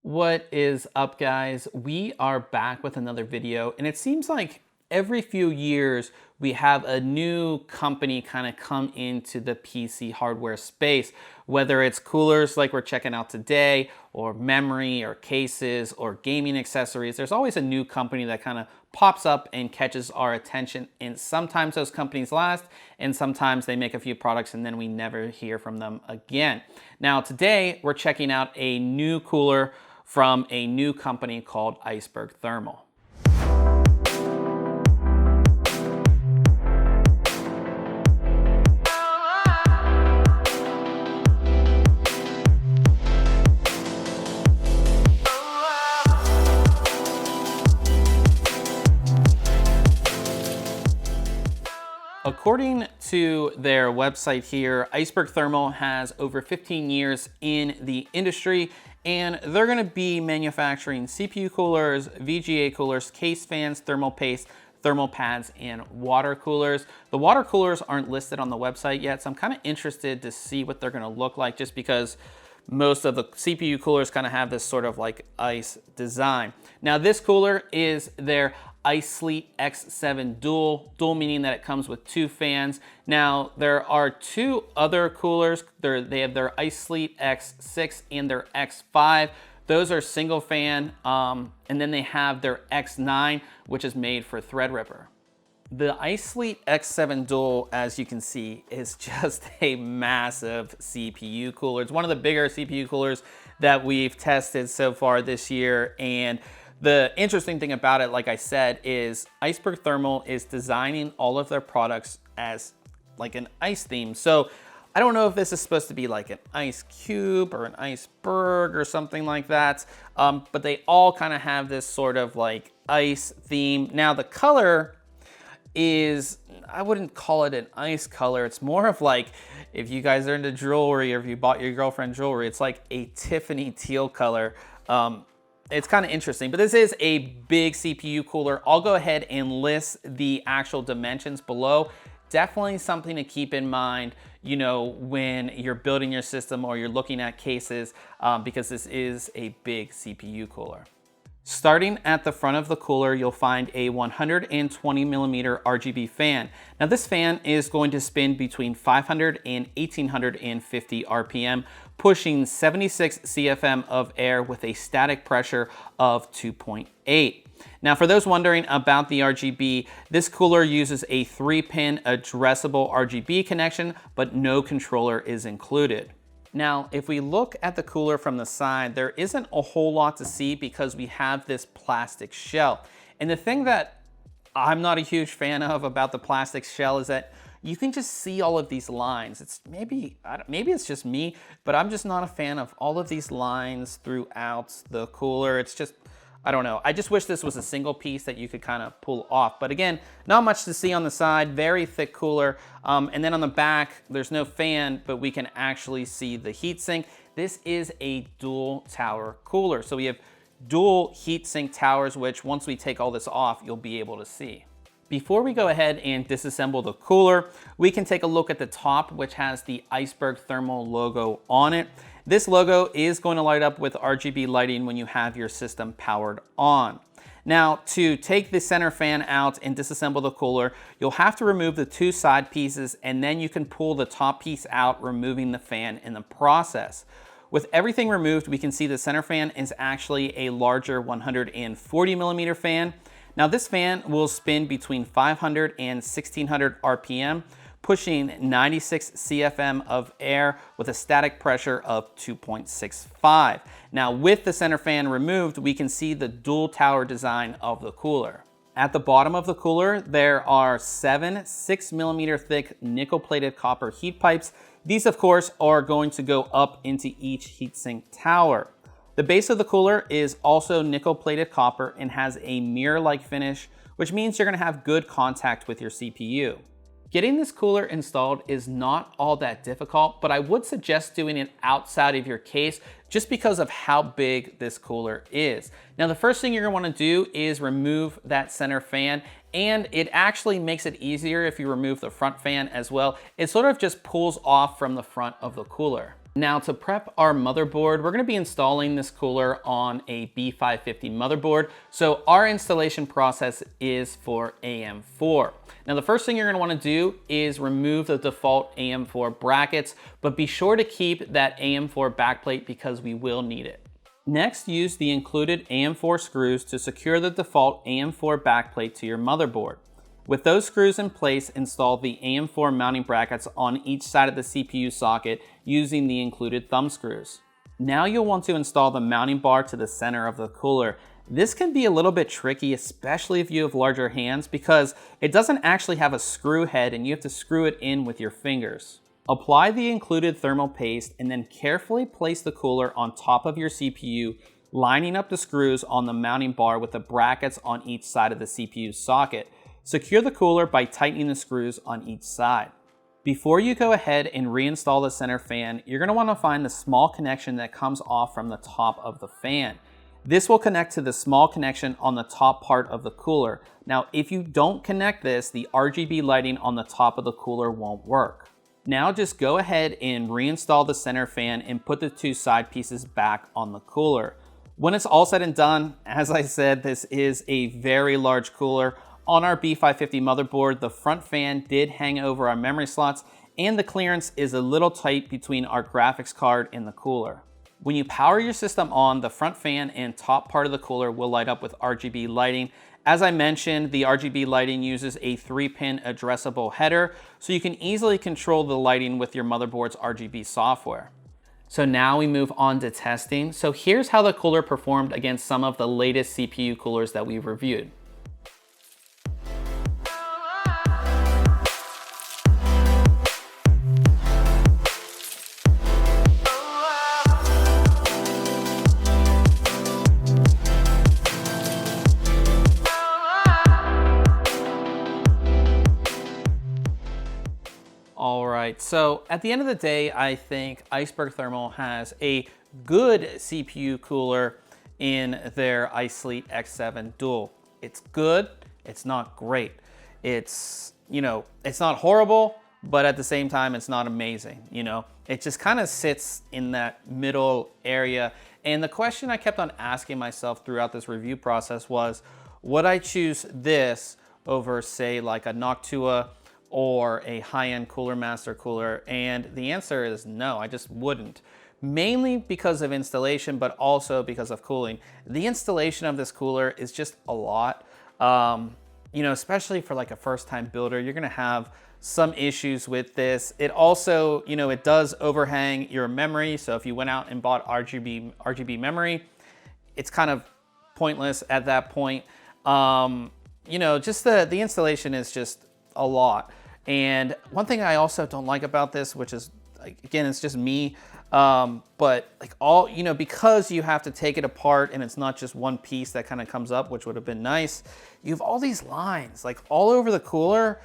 What is up, guys? We are back with another video, and it seems like every few years we have a new company kind of come into the PC hardware space, whether it's coolers like we're checking out today, or memory, or cases, or gaming accessories. There's always a new company that kind of pops up and catches our attention, and sometimes those companies last, and sometimes they make a few products and then we never hear from them again. Now today we're checking out a new cooler from a new company called Iceberg Thermal. According to their website here, Iceberg Thermal has over 15 years in the industry, and they're going to be manufacturing CPU coolers, VGA coolers, case fans, thermal paste, thermal pads, and water coolers. The water coolers aren't listed on the website yet, so I'm kind of interested to see what they're going to look like, just because most of the CPU coolers kind of have this sort of like ice design. Now this cooler is their IceSLEET X7 dual meaning that it comes with two fans. Now there are two other coolers. They have their IceSLEET X6 and their X5. Those are single fan, and then they have their X9, which is made for Threadripper. The IceSLEET X7 Dual, as you can see, is just a massive CPU cooler. It's one of the bigger CPU coolers that we've tested so far this year, and the interesting thing about it, like I said, is Iceberg Thermal is designing all of their products as like an ice theme. So I don't know if this is supposed to be like an ice cube or an iceberg or something like that, but they all kind of have this sort of like ice theme. Now the color is, I wouldn't call it an ice color. It's more of like, if you guys are into jewelry or if you bought your girlfriend jewelry, it's like a Tiffany teal color. It's kind of interesting, but this is a big CPU cooler. I'll go ahead and list the actual dimensions below. Definitely something to keep in mind, you know, when you're building your system or you're looking at cases, because this is a big CPU cooler. Starting at the front of the cooler, you'll find a 120 millimeter RGB fan. Now this fan is going to spin between 500 and 1850 RPM, pushing 76 CFM of air with a static pressure of 2.8. Now for those wondering about the RGB, this cooler uses a 3-pin addressable RGB connection, but no controller is included. Now, if we look at the cooler from the side, there isn't a whole lot to see because we have this plastic shell. And the thing that I'm not a huge fan of about the plastic shell is that you can just see all of these lines. It's maybe it's just me, but I'm just not a fan of all of these lines throughout the cooler. It's just, I don't know. I just wish this was a single piece that you could kind of pull off. But again, not much to see on the side, very thick cooler. And then on the back, there's no fan, but we can actually see the heatsink. This is a dual tower cooler. So we have dual heatsink towers, which once we take all this off, you'll be able to see. Before we go ahead and disassemble the cooler, we can take a look at the top, which has the Iceberg Thermal logo on it. This logo is going to light up with RGB lighting when you have your system powered on. Now, to take the center fan out and disassemble the cooler, you'll have to remove the two side pieces, and then you can pull the top piece out, removing the fan in the process. With everything removed, we can see the center fan is actually a larger 140 millimeter fan. Now this fan will spin between 500 and 1600 RPM, pushing 96 CFM of air with a static pressure of 2.65. Now with the center fan removed, we can see the dual tower design of the cooler. At the bottom of the cooler, there are 7 6mm thick nickel-plated copper heat pipes. These, of course, are going to go up into each heatsink tower. The base of the cooler is also nickel-plated copper and has a mirror-like finish, which means you're going to have good contact with your CPU. Getting this cooler installed is not all that difficult, but I would suggest doing it outside of your case just because of how big this cooler is. Now, the first thing you're gonna wanna do is remove that center fan, and it actually makes it easier if you remove the front fan as well. It sort of just pulls off from the front of the cooler. Now to prep our motherboard, we're gonna be installing this cooler on a B550 motherboard. So our installation process is for AM4. Now the first thing you're gonna wanna do is remove the default AM4 brackets, but be sure to keep that AM4 backplate because we will need it. Next, use the included AM4 screws to secure the default AM4 backplate to your motherboard. With those screws in place, install the AM4 mounting brackets on each side of the CPU socket using the included thumb screws. Now you'll want to install the mounting bar to the center of the cooler. This can be a little bit tricky, especially if you have larger hands, because it doesn't actually have a screw head and you have to screw it in with your fingers. Apply the included thermal paste and then carefully place the cooler on top of your CPU, lining up the screws on the mounting bar with the brackets on each side of the CPU socket. Secure the cooler by tightening the screws on each side. Before you go ahead and reinstall the center fan, you're going to want to find the small connection that comes off from the top of the fan. This will connect to the small connection on the top part of the cooler. Now, if you don't connect this, the RGB lighting on the top of the cooler won't work. Now just go ahead and reinstall the center fan and put the two side pieces back on the cooler. When it's all said and done, as I said, this is a very large cooler. On our B550 motherboard, the front fan did hang over our memory slots and the clearance is a little tight between our graphics card and the cooler. When you power your system on, the front fan and top part of the cooler will light up with RGB lighting. As I mentioned, the RGB lighting uses a 3-pin addressable header, so you can easily control the lighting with your motherboard's RGB software. So now we move on to testing. So here's how the cooler performed against some of the latest CPU coolers that we've reviewed. All right, so at the end of the day, I think Iceberg Thermal has a good CPU cooler in their IceSLEET X7 Dual. It's good, it's not great. It's, it's not horrible, but at the same time, it's not amazing, It just kind of sits in that middle area. And the question I kept on asking myself throughout this review process was, would I choose this over, say, like a Noctua or a high-end Cooler Master cooler? And the answer is no, I just wouldn't. Mainly because of installation, but also because of cooling. The installation of this cooler is just a lot. Especially for like a first-time builder, you're gonna have some issues with this. It also, it does overhang your memory. So if you went out and bought RGB memory, it's kind of pointless at that point. Just the installation is just a lot. And one thing I also don't like about this, which is, again, it's just me, but like because you have to take it apart and it's not just one piece that kind of comes up, which would have been nice, you have all these lines like all over the cooler.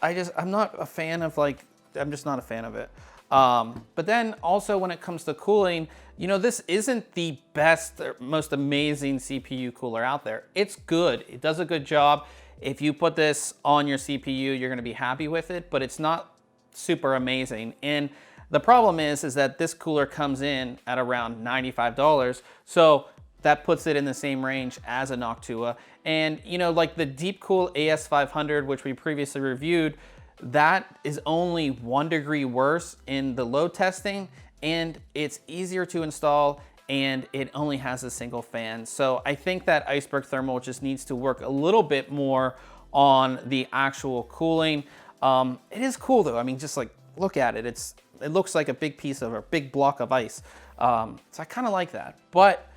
I'm not a fan of I'm just not a fan of it. But then also when it comes to cooling, this isn't the best or most amazing CPU cooler out there. It's good, it does a good job. If you put this on your CPU, you're gonna be happy with it, but it's not super amazing. And the problem is that this cooler comes in at around $95. So that puts it in the same range as a Noctua. And like the Deepcool AS500, which we previously reviewed, that is only 1 degree worse in the load testing, and it's easier to install, and it only has a single fan. So I think that Iceberg Thermal just needs to work a little bit more on the actual cooling. It is cool though. I mean, just like look at it. It looks like a big piece of a big block of ice. So I kind of like that. But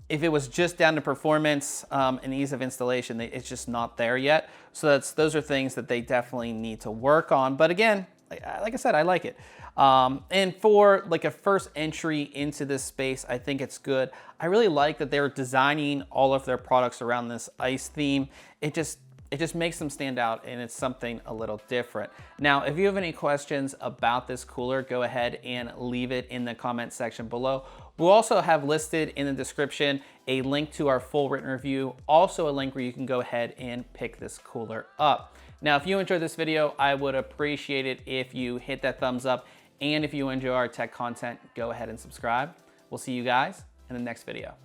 if it was just down to performance and ease of installation, it's just not there yet. So those are things that they definitely need to work on. But again, like I said, I like it. And for like a first entry into this space, I think it's good. I really like that they're designing all of their products around this ice theme. It just makes them stand out, and it's something a little different. Now, if you have any questions about this cooler, go ahead and leave it in the comment section below. We'll also have listed in the description a link to our full written review, also a link where you can go ahead and pick this cooler up. Now, if you enjoyed this video, I would appreciate it if you hit that thumbs up And if you enjoy our tech content, go ahead and subscribe. We'll see you guys in the next video.